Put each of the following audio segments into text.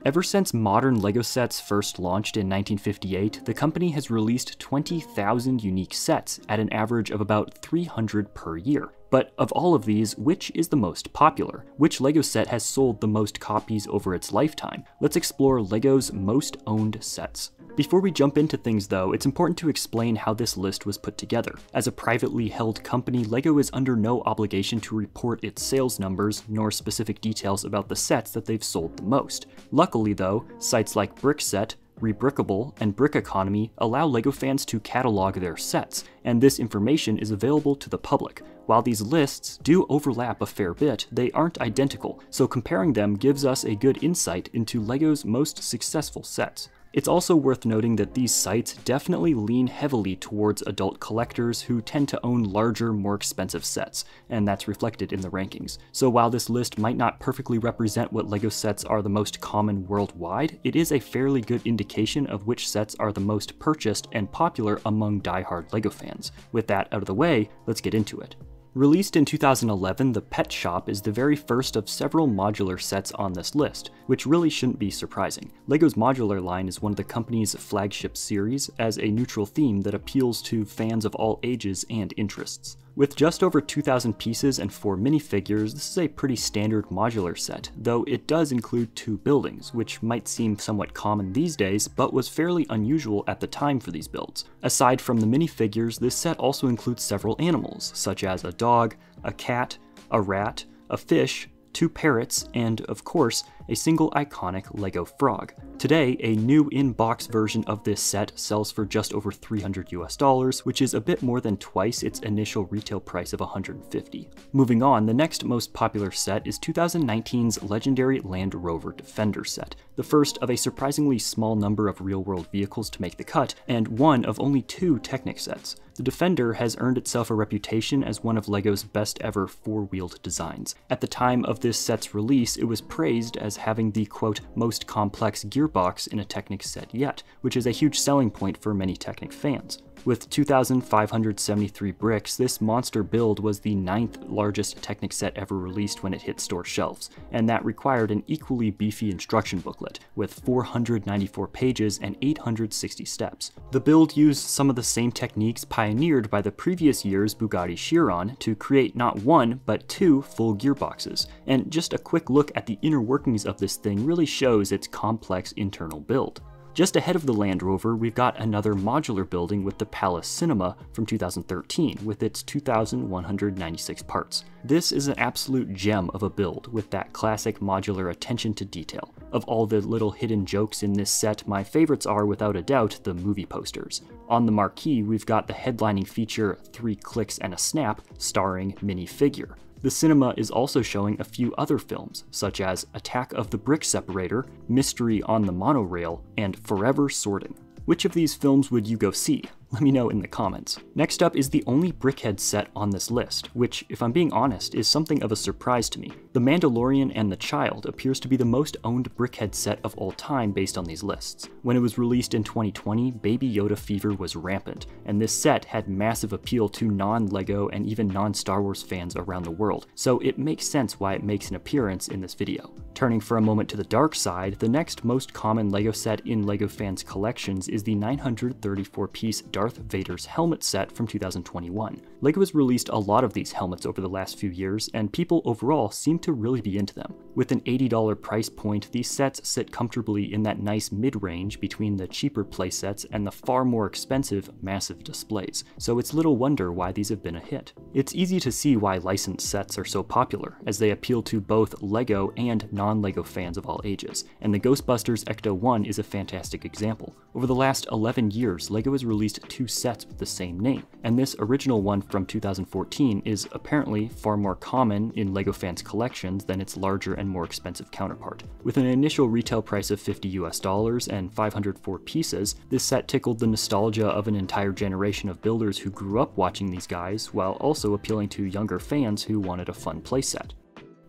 Ever since modern LEGO sets first launched in 1958, the company has released 20,000 unique sets at an average of about 300 per year. But of all of these, which is the most popular? Which LEGO set has sold the most copies over its lifetime? Let's explore LEGO's most owned sets. Before we jump into things though, it's important to explain how this list was put together. As a privately held company, LEGO is under no obligation to report its sales numbers, nor specific details about the sets that they've sold the most. Luckily though, sites like Brickset, Rebrickable, and Brick Economy allow LEGO fans to catalog their sets, and this information is available to the public. While these lists do overlap a fair bit, they aren't identical, so comparing them gives us a good insight into LEGO's most successful sets. It's also worth noting that these sites definitely lean heavily towards adult collectors who tend to own larger, more expensive sets, and that's reflected in the rankings. So while this list might not perfectly represent what LEGO sets are the most common worldwide, it is a fairly good indication of which sets are the most purchased and popular among die-hard LEGO fans. With that out of the way, let's get into it. Released in 2011, the Pet Shop is the very first of several modular sets on this list, which really shouldn't be surprising. LEGO's modular line is one of the company's flagship series as a neutral theme that appeals to fans of all ages and interests. With just over 2,000 pieces and 4 minifigures, this is a pretty standard modular set, though it does include 2 buildings, which might seem somewhat common these days, but was fairly unusual at the time for these builds. Aside from the minifigures, this set also includes several animals, such as a dog, a cat, a rat, a fish, 2 parrots, and, of course, a single iconic LEGO frog. Today, a new in-box version of this set sells for just over $300 US, which is a bit more than twice its initial retail price of $150. Moving on, the next most popular set is 2019's legendary Land Rover Defender set, the first of a surprisingly small number of real-world vehicles to make the cut, and one of only 2 Technic sets. The Defender has earned itself a reputation as one of LEGO's best ever 4-wheeled designs. At the time of this set's release, it was praised as having the, quote, most complex gearbox in a Technic set yet, which is a huge selling point for many Technic fans. With 2,573 bricks, this monster build was the 9th largest Technic set ever released when it hit store shelves, and that required an equally beefy instruction booklet, with 494 pages and 860 steps. The build used some of the same techniques pioneered by the previous year's Bugatti Chiron to create not 1, but 2 full gearboxes, and just a quick look at the inner workings of this thing really shows its complex internal build. Just ahead of the Land Rover, we've got another modular building with the Palace Cinema from 2013, with its 2,196 parts. This is an absolute gem of a build, with that classic modular attention to detail. Of all the little hidden jokes in this set, my favorites are without a doubt the movie posters. On the marquee, we've got the headlining feature 3 clicks and a snap, starring minifigure. The cinema is also showing a few other films, such as Attack of the Brick Separator, Mystery on the Monorail, and Forever Sorting. Which of these films would you go see? Let me know in the comments. Next up is the only Brickhead set on this list, which, if I'm being honest, is something of a surprise to me. The Mandalorian and the Child appears to be the most owned Brickhead set of all time based on these lists. When it was released in 2020, Baby Yoda fever was rampant, and this set had massive appeal to non-LEGO and even non-Star Wars fans around the world, so it makes sense why it makes an appearance in this video. Turning for a moment to the dark side, the next most common LEGO set in LEGO fans' collections is the 934-piece Darth Vader's helmet set from 2021. LEGO has released a lot of these helmets over the last few years, and people overall seem to really be into them. With an $80 price point, these sets sit comfortably in that nice mid-range between the cheaper playsets and the far more expensive, massive displays, so it's little wonder why these have been a hit. It's easy to see why licensed sets are so popular, as they appeal to both LEGO and non-LEGO fans of all ages, and the Ghostbusters Ecto-1 is a fantastic example. Over the last 11 years, LEGO has released 2 sets with the same name, and this original one from 2014 is apparently far more common in LEGO fans' collections than its larger and more expensive counterpart. With an initial retail price of $50 US and 504 pieces, this set tickled the nostalgia of an entire generation of builders who grew up watching these guys, while also appealing to younger fans who wanted a fun playset.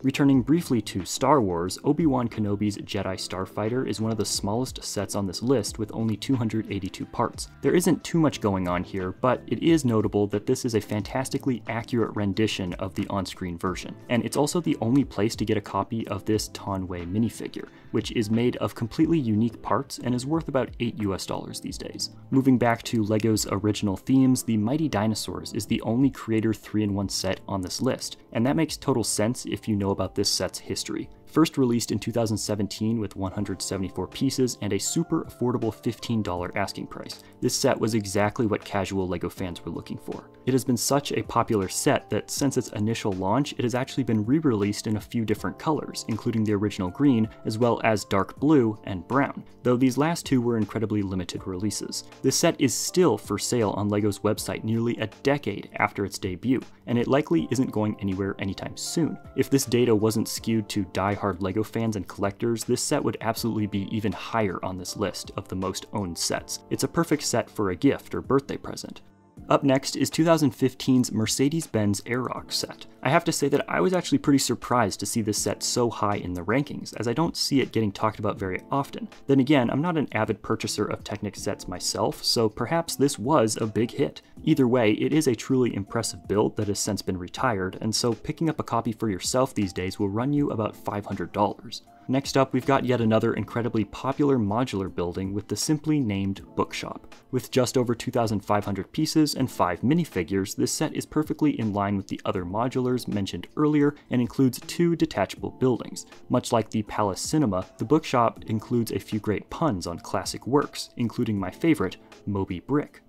Returning briefly to Star Wars, Obi-Wan Kenobi's Jedi Starfighter is one of the smallest sets on this list with only 282 parts. There isn't too much going on here, but it is notable that this is a fantastically accurate rendition of the on-screen version, and it's also the only place to get a copy of this Tonway minifigure, which is made of completely unique parts and is worth about $8 these days. Moving back to LEGO's original themes, the Mighty Dinosaurs is the only Creator 3-in-1 set on this list, and that makes total sense if you know about this set's history. First released in 2017 with 174 pieces and a super affordable $15 asking price, this set was exactly what casual LEGO fans were looking for. It has been such a popular set that since its initial launch, it has actually been re-released in a few different colors, including the original green, as well as dark blue and brown, though these last two were incredibly limited releases. This set is still for sale on LEGO's website nearly a decade after its debut, and it likely isn't going anywhere anytime soon. If this data wasn't skewed to die-hard LEGO fans and collectors, this set would absolutely be even higher on this list of the most owned sets. It's a perfect set for a gift or birthday present. Up next is 2015's Mercedes-Benz Airrock set. I have to say that I was actually pretty surprised to see this set so high in the rankings, as I don't see it getting talked about very often. Then again, I'm not an avid purchaser of Technic sets myself, so perhaps this was a big hit. Either way, it is a truly impressive build that has since been retired, and so picking up a copy for yourself these days will run you about $500. Next up, we've got yet another incredibly popular modular building with the simply named Bookshop. With just over 2,500 pieces and 5 minifigures, this set is perfectly in line with the other modulars mentioned earlier and includes 2 detachable buildings. Much like the Palace Cinema, the Bookshop includes a few great puns on classic works, including my favorite, Moby Brick.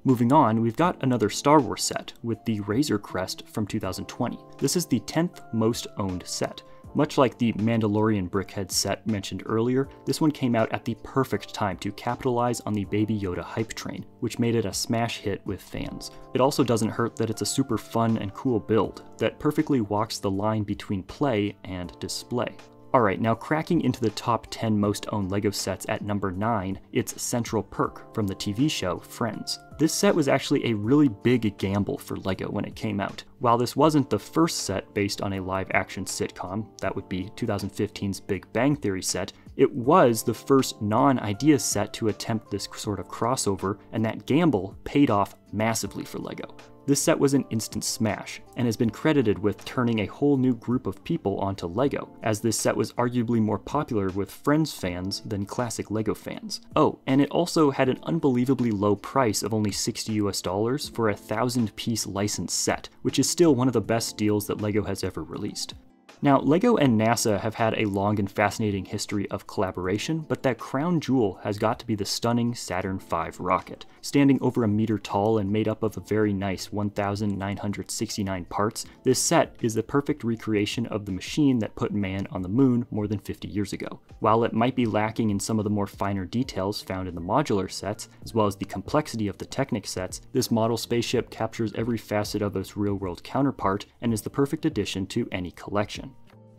Moving on, we've got another Star Wars set with the Razor Crest from 2020. This is the 10th most owned set. Much like the Mandalorian Brickhead set mentioned earlier, this one came out at the perfect time to capitalize on the Baby Yoda hype train, which made it a smash hit with fans. It also doesn't hurt that it's a super fun and cool build that perfectly walks the line between play and display. Alright, now cracking into the top 10 most owned LEGO sets at number 9, it's Central Perk from the TV show Friends. This set was actually a really big gamble for LEGO when it came out. While this wasn't the first set based on a live-action sitcom, that would be 2015's Big Bang Theory set, it was the first non-idea set to attempt this sort of crossover, and that gamble paid off massively for LEGO. This set was an instant smash, and has been credited with turning a whole new group of people onto LEGO, as this set was arguably more popular with Friends fans than classic LEGO fans. Oh, and it also had an unbelievably low price of only $60 for a 1,000-piece licensed set, which is still one of the best deals that LEGO has ever released. Now, LEGO and NASA have had a long and fascinating history of collaboration, but that crown jewel has got to be the stunning Saturn V rocket. Standing over a meter tall and made up of a very nice 1,969 parts, this set is the perfect recreation of the machine that put man on the moon more than 50 years ago. While it might be lacking in some of the more finer details found in the modular sets, as well as the complexity of the Technic sets, this model spaceship captures every facet of its real-world counterpart and is the perfect addition to any collection.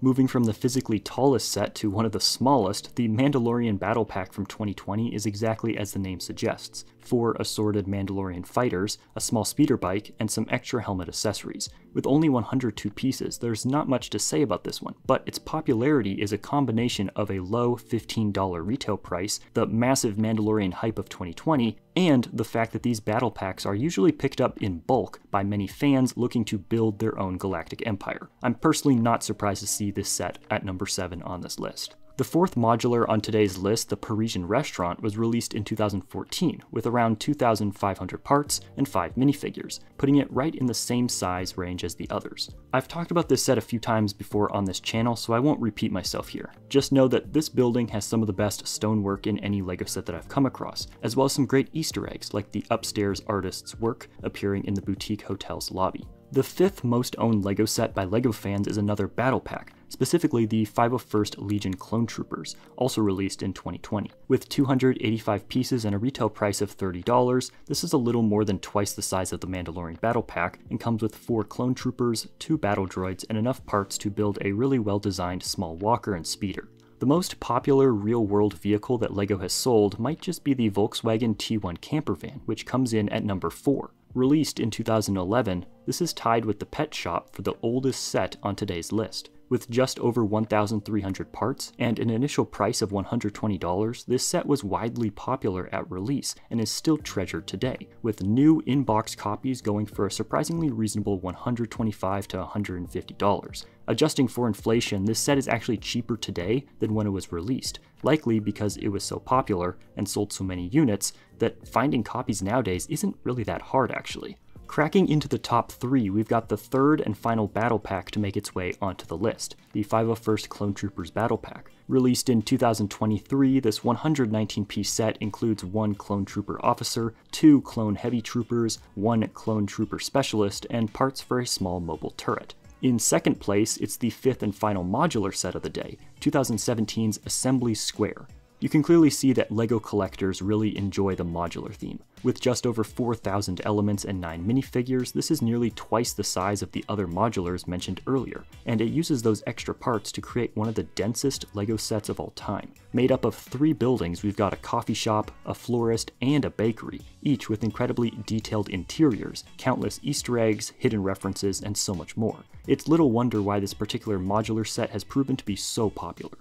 Moving from the physically tallest set to one of the smallest, the Mandalorian Battle Pack from 2020 is exactly as the name suggests. 4 assorted Mandalorian fighters, a small speeder bike, and some extra helmet accessories. With only 102 pieces, there's not much to say about this one, but its popularity is a combination of a low $15 retail price, the massive Mandalorian hype of 2020, and the fact that these battle packs are usually picked up in bulk by many fans looking to build their own galactic empire. I'm personally not surprised to see this set at number 7 on this list. The fourth modular on today's list, the Parisian Restaurant, was released in 2014 with around 2,500 parts and 5 minifigures, putting it right in the same size range as the others. I've talked about this set a few times before on this channel, so I won't repeat myself here. Just know that this building has some of the best stonework in any LEGO set that I've come across, as well as some great Easter eggs like the upstairs artist's work appearing in the boutique hotel's lobby. The 5th most owned LEGO set by LEGO fans is another battle pack, specifically the 501st Legion Clone Troopers, also released in 2020. With 285 pieces and a retail price of $30, this is a little more than twice the size of the Mandalorian Battle Pack and comes with 4 Clone Troopers, 2 battle droids, and enough parts to build a really well-designed small walker and speeder. The most popular real-world vehicle that LEGO has sold might just be the Volkswagen T1 camper van, which comes in at number 4. Released in 2011, this is tied with the Pet Shop for the oldest set on today's list. With just over 1,300 parts and an initial price of $120, this set was widely popular at release and is still treasured today, with new in-box copies going for a surprisingly reasonable $125 to $150. Adjusting for inflation, this set is actually cheaper today than when it was released, likely because it was so popular and sold so many units that finding copies nowadays isn't really that hard actually. Cracking into the top 3, we've got the third and final battle pack to make its way onto the list, the 501st Clone Troopers Battle Pack. Released in 2023, this 119-piece set includes 1 Clone Trooper Officer, 2 Clone Heavy Troopers, 1 Clone Trooper Specialist, and parts for a small mobile turret. In second place, it's the 5th and final modular set of the day, 2017's Assembly Square. You can clearly see that LEGO collectors really enjoy the modular theme. With just over 4,000 elements and 9 minifigures, this is nearly twice the size of the other modulars mentioned earlier, and it uses those extra parts to create one of the densest LEGO sets of all time. Made up of 3 buildings, we've got a coffee shop, a florist, and a bakery, each with incredibly detailed interiors, countless Easter eggs, hidden references, and so much more. It's little wonder why this particular modular set has proven to be so popular.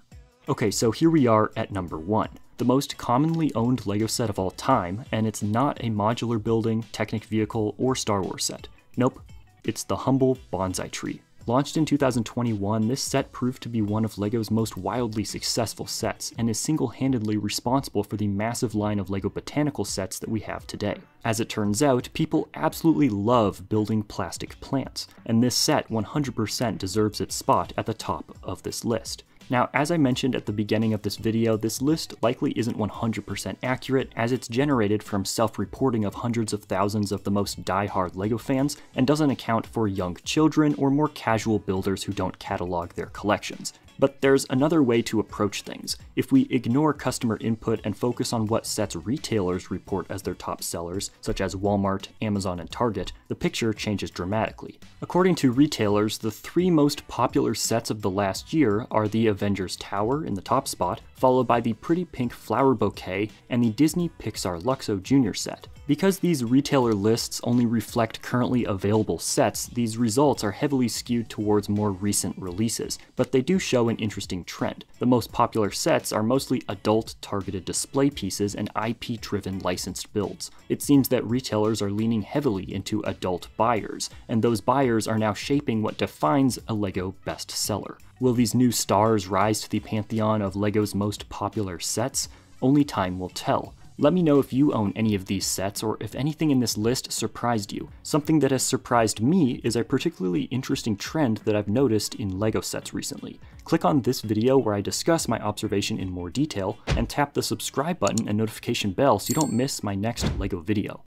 Okay, so here we are at number 1, the most commonly owned LEGO set of all time, and it's not a modular building, Technic vehicle, or Star Wars set. Nope, it's the humble bonsai tree. Launched in 2021, this set proved to be one of LEGO's most wildly successful sets, and is single-handedly responsible for the massive line of LEGO botanical sets that we have today. As it turns out, people absolutely love building plastic plants, and this set 100% deserves its spot at the top of this list. Now, as I mentioned at the beginning of this video, this list likely isn't 100% accurate, as it's generated from self-reporting of hundreds of thousands of the most die-hard LEGO fans, and doesn't account for young children or more casual builders who don't catalog their collections. But there's another way to approach things. If we ignore customer input and focus on what sets retailers report as their top sellers, such as Walmart, Amazon, and Target, the picture changes dramatically. According to retailers, the 3 most popular sets of the last year are the Avengers Tower in the top spot, followed by the Pretty Pink Flower Bouquet and the Disney Pixar Luxo Jr. set. Because these retailer lists only reflect currently available sets, these results are heavily skewed towards more recent releases, but they do show an interesting trend. The most popular sets are mostly adult-targeted display pieces and IP-driven licensed builds. It seems that retailers are leaning heavily into adult buyers, and those buyers are now shaping what defines a LEGO bestseller. Will these new stars rise to the pantheon of LEGO's most popular sets? Only time will tell. Let me know if you own any of these sets, or if anything in this list surprised you. Something that has surprised me is a particularly interesting trend that I've noticed in LEGO sets recently. Click on this video where I discuss my observation in more detail, and tap the subscribe button and notification bell so you don't miss my next LEGO video.